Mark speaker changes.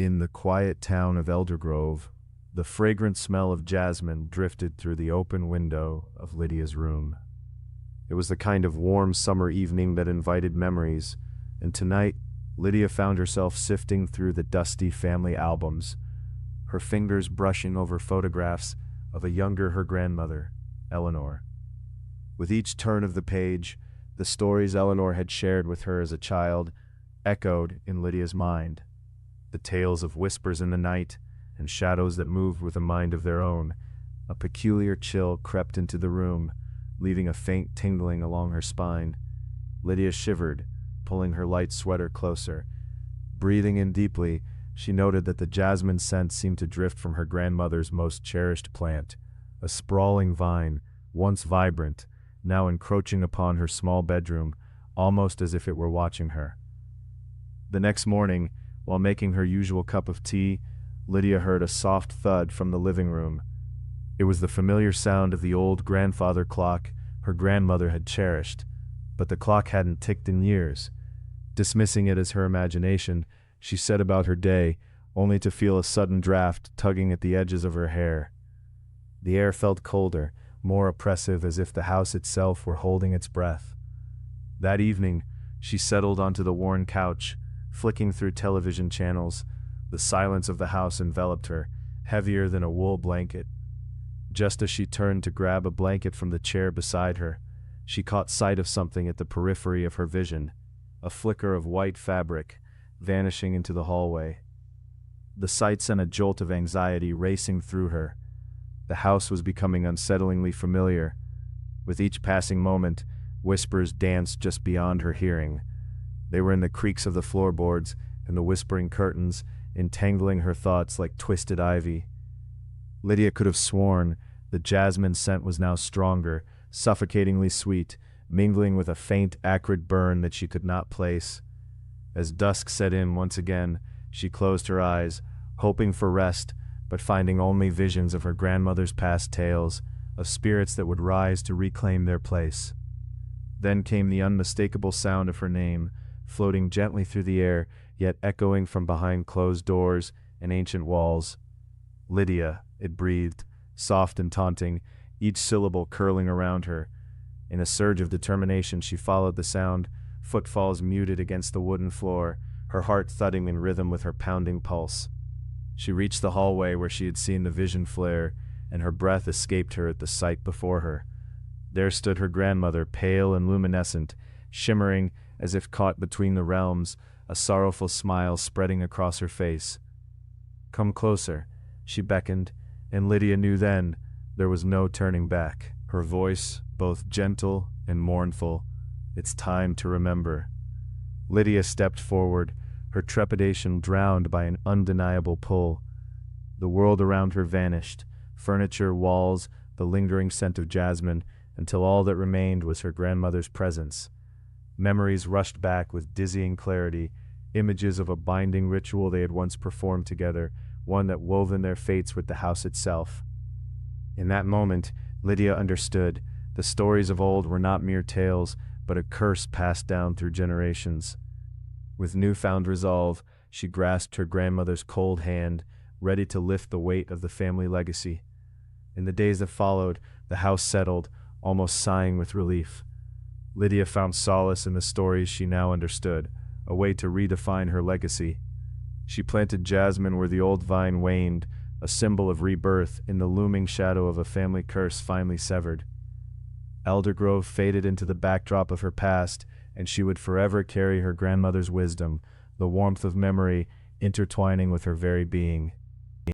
Speaker 1: In the quiet town of Eldergrove, the fragrant smell of jasmine drifted through the open window of Lydia's room. It was the kind of warm summer evening that invited memories, and tonight Lydia found herself sifting through the dusty family albums, her fingers brushing over photographs of her grandmother, Eleanor. With each turn of the page, the stories Eleanor had shared with her as a child echoed in Lydia's mind. The tales of whispers in the night and shadows that moved with a mind of their own. A peculiar chill crept into the room, leaving a faint tingling along her spine. Lydia shivered, pulling her light sweater closer. Breathing in deeply, she noted that the jasmine scent seemed to drift from her grandmother's most cherished plant, a sprawling vine, once vibrant, now encroaching upon her small bedroom, almost as if it were watching her. The next morning, while making her usual cup of tea, Lydia heard a soft thud from the living room. It was the familiar sound of the old grandfather clock her grandmother had cherished, but the clock hadn't ticked in years. Dismissing it as her imagination, she set about her day, only to feel a sudden draft tugging at the edges of her hair. The air felt colder, more oppressive, as if the house itself were holding its breath. That evening, she settled onto the worn couch, flicking through television channels. The silence of the house enveloped her, heavier than a wool blanket. Just as she turned to grab a blanket from the chair beside her, she caught sight of something at the periphery of her vision, a flicker of white fabric, vanishing into the hallway. The sight sent a jolt of anxiety racing through her. The house was becoming unsettlingly familiar. With each passing moment, whispers danced just beyond her hearing. They were in the creaks of the floorboards and the whispering curtains, entangling her thoughts like twisted ivy. Lydia could have sworn the jasmine scent was now stronger, suffocatingly sweet, mingling with a faint, acrid burn that she could not place. As dusk set in once again, she closed her eyes, hoping for rest, but finding only visions of her grandmother's past tales, of spirits that would rise to reclaim their place. Then came the unmistakable sound of her name, floating gently through the air, yet echoing from behind closed doors and ancient walls. Lydia, it breathed, soft and taunting, each syllable curling around her. In a surge of determination, she followed the sound, footfalls muted against the wooden floor, her heart thudding in rhythm with her pounding pulse. She reached the hallway where she had seen the vision flare, and her breath escaped her at the sight before her. There stood her grandmother, pale and luminescent, shimmering as if caught between the realms, a sorrowful smile spreading across her face. "Come closer," she beckoned, and Lydia knew then there was no turning back. Her voice, both gentle and mournful, "It's time to remember." Lydia stepped forward, her trepidation drowned by an undeniable pull. The world around her vanished, furniture, walls, the lingering scent of jasmine, until all that remained was her grandmother's presence. Memories rushed back with dizzying clarity, images of a binding ritual they had once performed together, one that wove in their fates with the house itself. In that moment, Lydia understood. The stories of old were not mere tales, but a curse passed down through generations. With newfound resolve, she grasped her grandmother's cold hand, ready to lift the weight of the family legacy. In the days that followed, the house settled, almost sighing with relief. Lydia found solace in the stories she now understood, a way to redefine her legacy. She planted jasmine where the old vine waned, a symbol of rebirth in the looming shadow of a family curse finally severed. Eldergrove faded into the backdrop of her past, and she would forever carry her grandmother's wisdom, the warmth of memory intertwining with her very being.